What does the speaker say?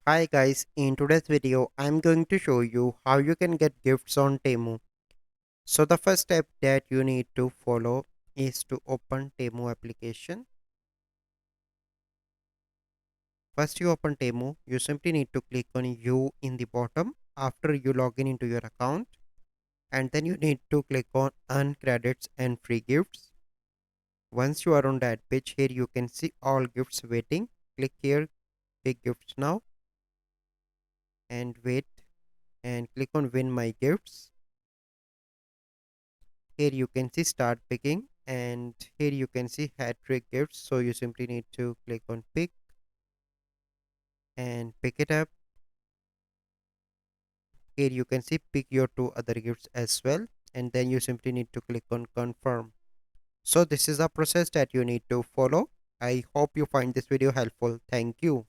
Hi guys, in today's video I'm going to show you how you can get gifts on Temu. So the first step that you need to follow is to open Temu application. First you open Temu, you simply need to click on you in the bottom after you log in into your account, and then you need to click on earn credits and free gifts. Once you are on that page, here you can see all gifts waiting. Click here, pick gifts now, and wait, and click on win my gifts. Here you can see start picking, and here you can see hat trick gifts, so you simply need to click on pick and pick it up. Here you can see pick your two other gifts as well, and then you simply need to click on confirm. So this is a process that you need to follow. I hope you find this video helpful. Thank you.